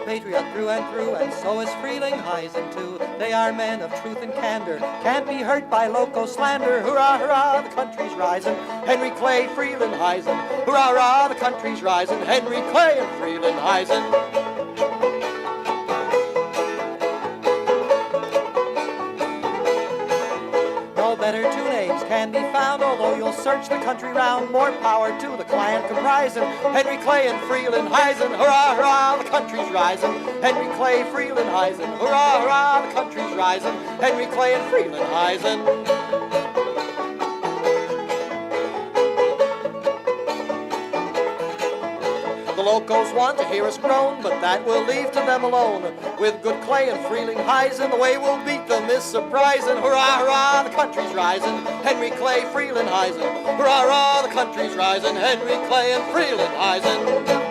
patriot through and so is Frelinghuysen too. They are men of truth and candor, can't be hurt by loco slander. Hurrah, hurrah, the country's rising, Henry Clay, Frelinghuysen. Hurrah, hurrah, the country's rising, Henry Clay and Frelinghuysen. No better two names can be found, although you'll search the country round. More power to the clan comprising Henry Clay and Frelinghuysen. Hurrah, hurrah, the country's rising, Henry Clay, Frelinghuysen. Hurrah, hurrah, the country's rising, Henry Clay and Frelinghuysen. The locals want to hear us groan, but that we'll leave to them alone. With good Clay and Frelinghuysen, the way we'll beat them is surprising. Hurrah, hurrah, the country's rising, Henry Clay, Frelinghuysen. Hurrah, hurrah, the country's rising, Henry Clay and Frelinghuysen.